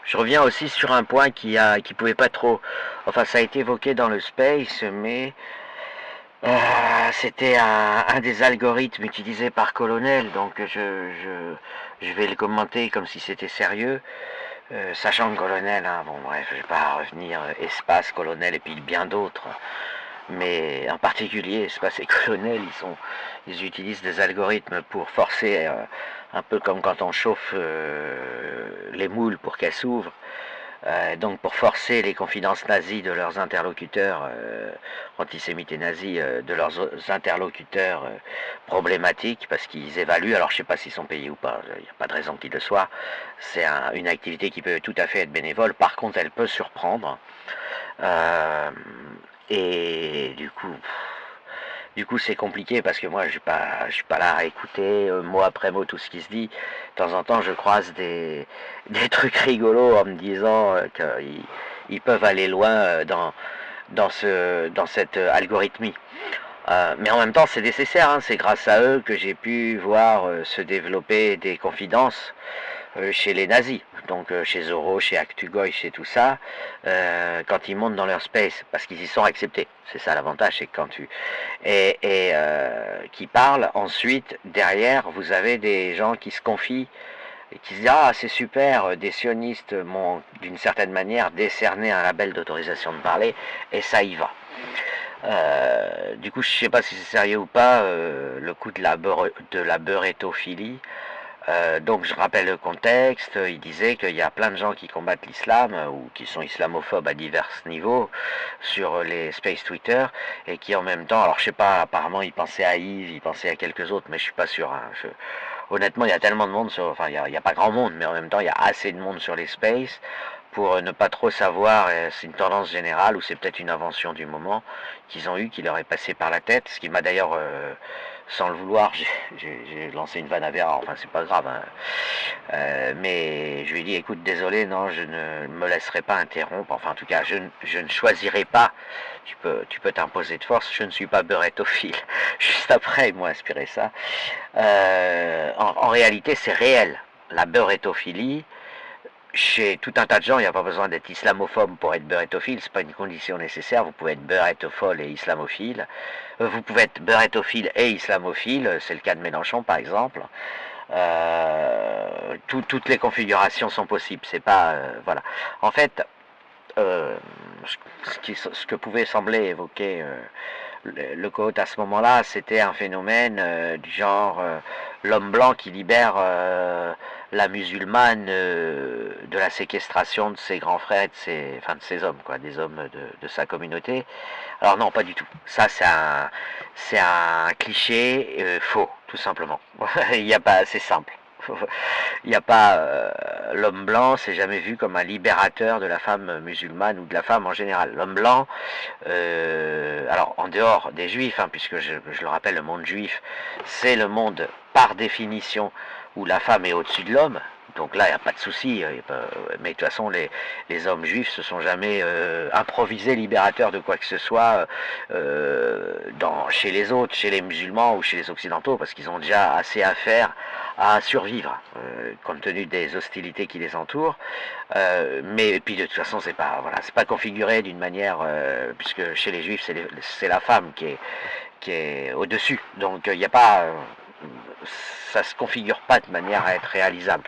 Je reviens aussi sur un point qui pouvait pas trop... Enfin, ça a été évoqué dans le space, mais c'était un des algorithmes utilisés par Colonel, donc je vais le commenter comme si c'était sérieux. Sachant que Colonel, hein, bon bref, je vais pas revenir, Espace, Colonel et puis bien d'autres, mais en particulier Espace et Colonel, ils utilisent des algorithmes pour forcer, un peu comme quand on chauffe les moules pour qu'elles s'ouvrent, donc pour forcer les confidences nazies de leurs interlocuteurs, antisémites et nazis, de leurs interlocuteurs problématiques, parce qu'ils évaluent, alors je ne sais pas s'ils sont payés ou pas, il n'y a pas de raison qu'ils le soient, c'est une activité qui peut tout à fait être bénévole, par contre elle peut surprendre, euh, et du coup, c'est compliqué parce que moi, je suis pas là à écouter mot après mot tout ce qui se dit. De temps en temps, je croise des trucs rigolos en me disant qu'ils peuvent aller loin dans cette algorithmie. Mais en même temps, c'est nécessaire. Hein, c'est grâce à eux que j'ai pu voir se développer des confidences chez les nazis, donc chez Zorro, chez Actugoy, chez tout ça, quand ils montent dans leur space, parce qu'ils y sont acceptés. C'est ça l'avantage, c'est que quand tu... qui parlent, ensuite, derrière, vous avez des gens qui se confient, et qui se disent ah c'est super, des sionistes m'ont d'une certaine manière décerné un label d'autorisation de parler, et ça y va. Du coup, je sais pas si c'est sérieux ou pas, le coup de la beurrétophilie. Donc je rappelle le contexte, il disait qu'il y a plein de gens qui combattent l'islam ou qui sont islamophobes à divers niveaux sur les space Twitter et qui en même temps, alors je sais pas, apparemment il pensait à Yves, il pensait à quelques autres, mais je suis pas sûr. Hein. Honnêtement, il y a tellement de monde, enfin il y a pas grand monde, mais en même temps il y a assez de monde sur les space pour ne pas trop savoir, c'est une tendance générale ou c'est peut-être une invention du moment qu'ils ont eu, qui leur est passé par la tête, ce qui m'a d'ailleurs sans le vouloir, j'ai lancé une vanne à Vera, enfin c'est pas grave, hein. Mais je lui ai dit écoute, désolé, non, je ne me laisserai pas interrompre, enfin en tout cas, je ne choisirai pas, tu peux t'imposer de force, je ne suis pas beurrétophile. Juste après, ils m'ont inspiré ça. En réalité, c'est réel, la beurrétophilie. Chez tout un tas de gens, il n'y a pas besoin d'être islamophobe pour être beurrétophile, c'est pas une condition nécessaire, vous pouvez être beurrétophile et islamophile. Vous pouvez être beurrétophile et islamophile, c'est le cas de Mélenchon par exemple. Toutes les configurations sont possibles, c'est pas... voilà. En fait, euh, ce que pouvait sembler évoquer le Cohot à ce moment-là, c'était un phénomène du genre l'homme blanc qui libère la musulmane de la séquestration de ses grands frères et de ses hommes, quoi, des hommes de sa communauté. Alors non, pas du tout. Ça, c'est un cliché faux, tout simplement. Il n'y a pas, c'est simple. Il n'y a pas l'homme blanc, c'est jamais vu comme un libérateur de la femme musulmane ou de la femme en général. L'homme blanc, alors en dehors des juifs, hein, puisque je le rappelle, le monde juif, c'est le monde par définition où la femme est au-dessus de l'homme. Donc là, il n'y a pas de souci. Mais de toute façon, les hommes juifs se sont jamais improvisés libérateurs de quoi que ce soit chez les autres, chez les musulmans ou chez les occidentaux, parce qu'ils ont déjà assez à faire à survivre, compte tenu des hostilités qui les entourent. Mais puis de toute façon, c'est pas configuré d'une manière, puisque chez les juifs, c'est la femme qui est au-dessus. Donc il n'y a pas... ça se configure pas de manière à être réalisable.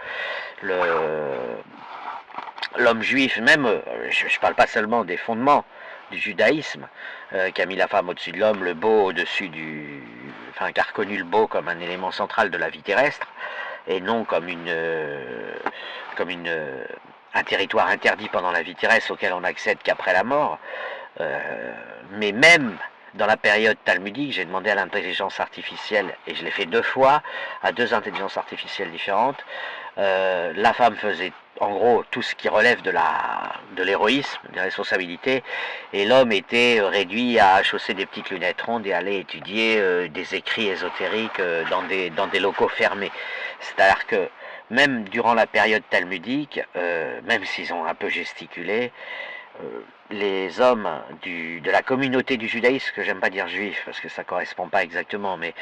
L'homme juif, même, je ne parle pas seulement des fondements du judaïsme, qui a mis la femme au-dessus de l'homme, le beau au-dessus enfin, qui a reconnu le beau comme un élément central de la vie terrestre, et non comme un territoire interdit pendant la vie terrestre auquel on n'accède qu'après la mort. Mais même dans la période talmudique, j'ai demandé à l'intelligence artificielle, et je l'ai fait 2 fois, à 2 intelligences artificielles différentes. La femme faisait en gros tout ce qui relève de l'héroïsme, des responsabilités, et l'homme était réduit à chausser des petites lunettes rondes et aller étudier des écrits ésotériques dans des locaux fermés. C'est-à-dire que même durant la période talmudique, même s'ils ont un peu gesticulé, les hommes de la communauté du judaïsme, que j'aime pas dire juif parce que ça correspond pas exactement, mais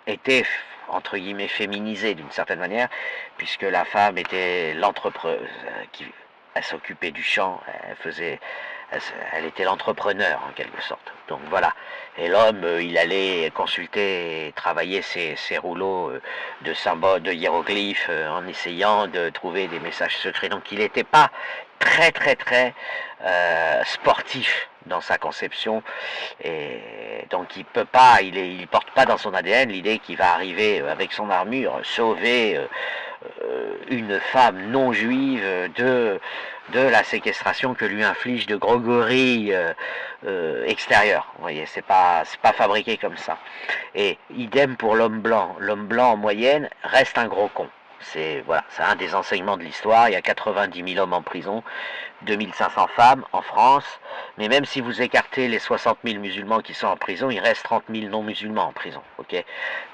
étaient entre guillemets féminisée d'une certaine manière, puisque la femme était l'entrepreneuse, elle s'occupait du champ, elle était l'entrepreneur en quelque sorte. Donc voilà. Et l'homme, il allait consulter et travailler ses rouleaux de symboles, de hiéroglyphes, en essayant de trouver des messages secrets. Donc il n'était pas très sportif dans sa conception, et donc il porte pas dans son ADN l'idée qu'il va arriver avec son armure sauver une femme non juive de la séquestration que lui inflige de gros gorilles extérieurs. Vous voyez, c'est pas fabriqué comme ça. Et idem pour l'homme blanc. L'homme blanc en moyenne reste un gros con. C'est un des enseignements de l'histoire. Il y a 90 000 hommes en prison, 2500 femmes en France. Mais même si vous écartez les 60 000 musulmans qui sont en prison, il reste 30 000 non-musulmans en prison. Okay,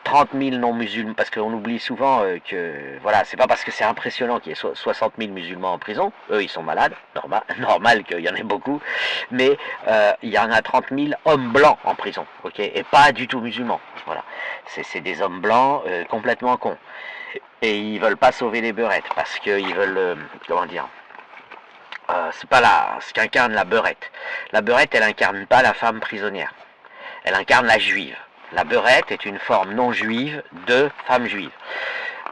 30 000 non-musulmans, parce qu'on oublie souvent que voilà, c'est pas parce que c'est impressionnant qu'il y ait 60 000 musulmans en prison. Eux, ils sont malades, normal qu'il y en ait beaucoup. Mais il y en a 30 000 hommes blancs en prison, okay, et pas du tout musulmans. Voilà, c'est des hommes blancs complètement cons. Et ils veulent pas sauver les beurettes parce qu'ils veulent, comment dire, c'est pas ce qu'incarne la beurette. La beurette, elle incarne pas la femme prisonnière. Elle incarne la juive. La beurette est une forme non juive de femme juive.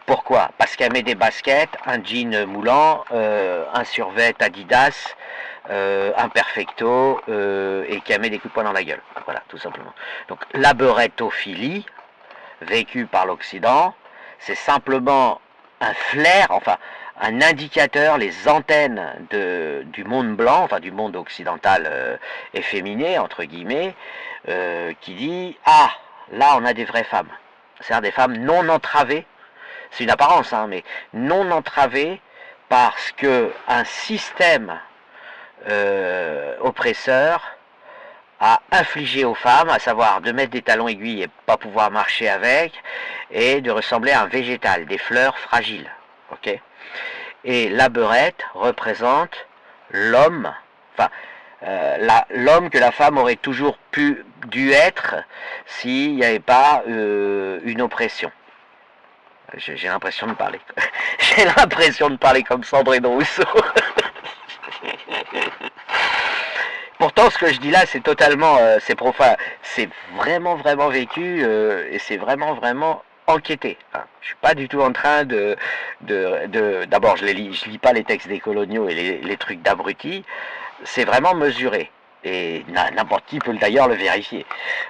Pourquoi? Parce qu'elle met des baskets, un jean moulant, un survêt Adidas, un perfecto, et qu'elle met des coups de poing dans la gueule. Voilà, tout simplement. Donc la beurettophilie, vécue par l'Occident, c'est simplement un flair, enfin un indicateur, les antennes du monde blanc, enfin du monde occidental efféminé, entre guillemets, qui dit « Ah, là on a des vraies femmes ». C'est-à-dire des femmes non entravées, c'est une apparence, hein, mais non entravées parce que un système oppresseur à infliger aux femmes, à savoir de mettre des talons aiguilles et pas pouvoir marcher avec, et de ressembler à un végétal, des fleurs fragiles. Okay, et la beurette représente l'homme, enfin l'homme que la femme aurait toujours dû être s'il n'y avait pas une oppression. J'ai l'impression de parler. J'ai l'impression de parler comme Sandrine Rousseau. Pourtant, ce que je dis là, c'est totalement, c'est profane, c'est vraiment vécu et c'est vraiment enquêté. Hein. Je suis pas du tout en train d'abord, je lis pas les textes des coloniaux et les trucs d'abrutis. C'est vraiment mesuré. Et n'importe qui peut d'ailleurs le vérifier.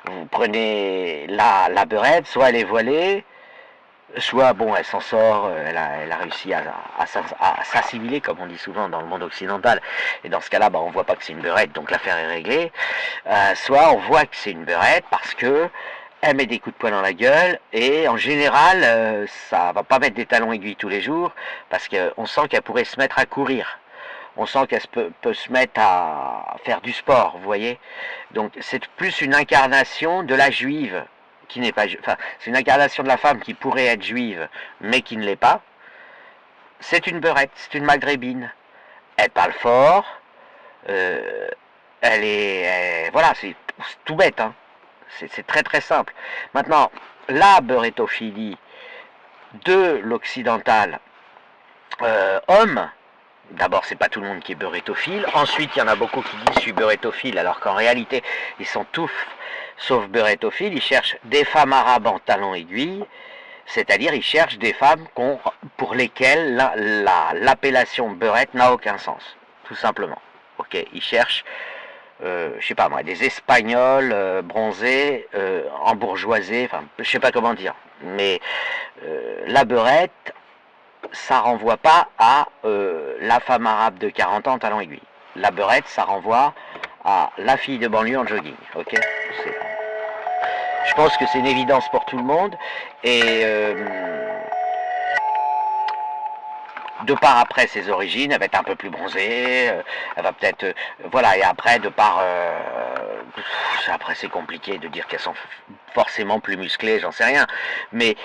Vous prenez la beurette, soit elle est voilée, soit bon, elle s'en sort, elle a réussi à s'assimiler, comme on dit souvent dans le monde occidental, et dans ce cas-là, on voit pas que c'est une beurette, donc l'affaire est réglée, soit on voit que c'est une beurette parce que elle met des coups de poing dans la gueule, et en général, ça va pas mettre des talons aiguilles tous les jours, parce qu'on sent qu'elle pourrait se mettre à courir. On sent qu'elle peut se mettre à faire du sport, vous voyez. Donc c'est plus une incarnation de la juive, qui n'est pas, enfin, c'est une incarnation de la femme qui pourrait être juive, mais qui ne l'est pas. C'est une beurette, c'est une maghrébine. Elle parle fort, voilà, c'est tout bête, hein. C'est très simple. Maintenant, la beurettophilie de l'occidental homme, d'abord, c'est pas tout le monde qui est beurettophile. Ensuite, il y en a beaucoup qui disent je suis beurettophile, alors qu'en réalité, ils sont tous sauf beurettophile, ils cherchent des femmes arabes en talons aiguilles, c'est-à-dire ils cherchent des femmes pour lesquelles l'appellation beurette n'a aucun sens, tout simplement. Ok, ils cherchent, je sais pas moi, des Espagnols bronzés, embourgeoisés, enfin, je sais pas comment dire, mais la beurette, ça renvoie pas à la femme arabe de 40 ans en talons aiguilles. La beurette, ça renvoie à la fille de banlieue en jogging, ok. Je pense que c'est une évidence pour tout le monde, et de part après ses origines, elle va être un peu plus bronzée, elle va peut-être, voilà, et après, après c'est compliqué de dire qu'elles sont forcément plus musclées, j'en sais rien, mais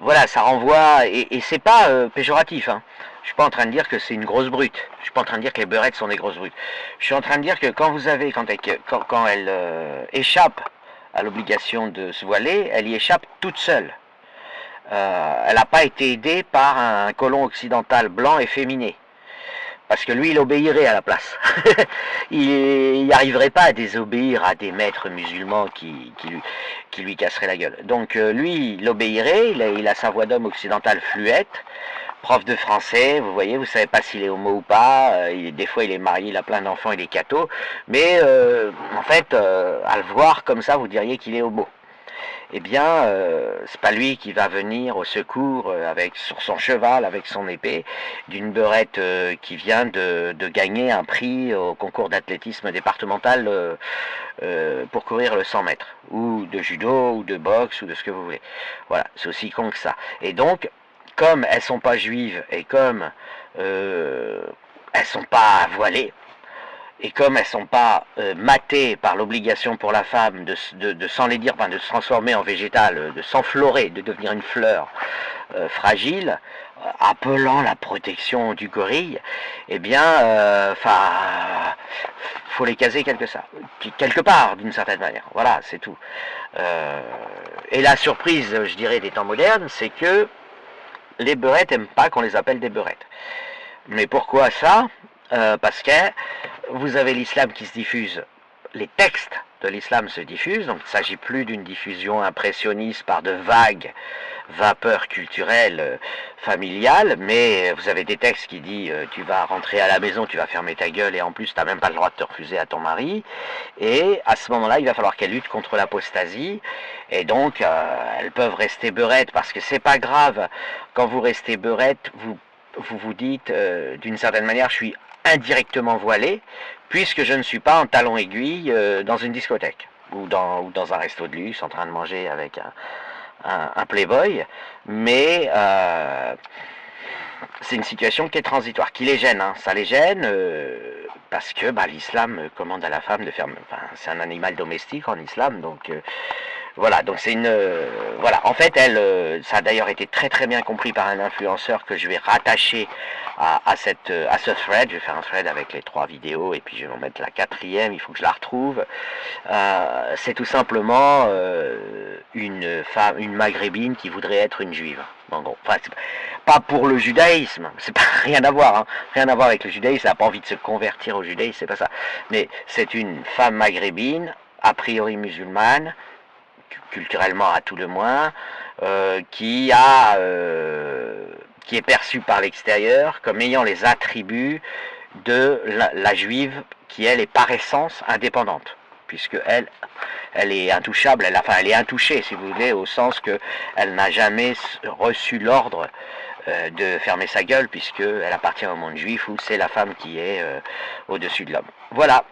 voilà, ça renvoie, et c'est pas péjoratif, hein. Je suis pas en train de dire que c'est une grosse brute. Je suis pas en train de dire que les beurettes sont des grosses brutes. Je suis en train de dire que quand elle échappe à l'obligation de se voiler, elle y échappe toute seule. elle n'a pas été aidée par un colon occidental blanc efféminé. Parce que lui, il obéirait à la place. Il n'y arriverait pas à désobéir à des maîtres musulmans qui lui casseraient la gueule. Donc lui, il obéirait, il a sa voix d'homme occidental fluette, prof de français, vous voyez, vous savez pas s'il est homo ou pas, des fois il est marié, il a plein d'enfants, il est catho, mais en fait, à le voir comme ça, vous diriez qu'il est homo. Eh bien, c'est pas lui qui va venir au secours sur son cheval, avec son épée, d'une beurette qui vient de gagner un prix au concours d'athlétisme départemental pour courir le 100 mètres, ou de judo, ou de boxe, ou de ce que vous voulez. Voilà, c'est aussi con que ça. Et donc, comme elles sont pas juives, et comme elles sont pas voilées, et comme elles ne sont pas matées par l'obligation pour la femme de s'enlaidir, enfin de se transformer en végétal, de s'enflorer, de devenir une fleur fragile, appelant la protection du gorille, eh bien, faut les caser quelque part, d'une certaine manière. Voilà, c'est tout. Et la surprise, je dirais, des temps modernes, c'est que les beurettes n'aiment pas qu'on les appelle des beurettes. Mais pourquoi ça? Parce que vous avez l'islam qui se diffuse, les textes de l'islam se diffusent, donc il ne s'agit plus d'une diffusion impressionniste par de vagues vapeurs culturelles familiales, mais vous avez des textes qui disent tu vas rentrer à la maison, tu vas fermer ta gueule et en plus tu n'as même pas le droit de te refuser à ton mari, et à ce moment-là il va falloir qu'elle lutte contre l'apostasie, et donc elles peuvent rester beurettes parce que c'est pas grave, quand vous restez beurette, vous dites d'une certaine manière je suis indirectement voilé, puisque je ne suis pas en talon aiguille dans une discothèque ou dans un resto de luxe en train de manger avec un playboy, mais c'est une situation qui est transitoire, qui les gêne, hein. Ça les gêne parce que l'islam commande à la femme de faire, c'est un animal domestique en islam, donc voilà, donc c'est une... voilà, en fait, ça a d'ailleurs été très très bien compris par un influenceur que je vais rattacher à ce thread. Je vais faire un thread avec les 3 vidéos et puis je vais en mettre la 4e, il faut que je la retrouve. C'est tout simplement une femme, une maghrébine qui voudrait être une juive. En gros, enfin, pas pour le judaïsme, c'est pas rien à voir, hein, rien à voir avec le judaïsme, elle n'a pas envie de se convertir au judaïsme, c'est pas ça. Mais c'est une femme maghrébine, a priori musulmane, culturellement à tout le moins, qui est perçue par l'extérieur comme ayant les attributs de la juive qui elle est par essence indépendante, puisque elle est intouchable, elle est intouchée si vous voulez, au sens que elle n'a jamais reçu l'ordre de fermer sa gueule, puisqu'elle appartient au monde juif où c'est la femme qui est au-dessus de l'homme. Voilà.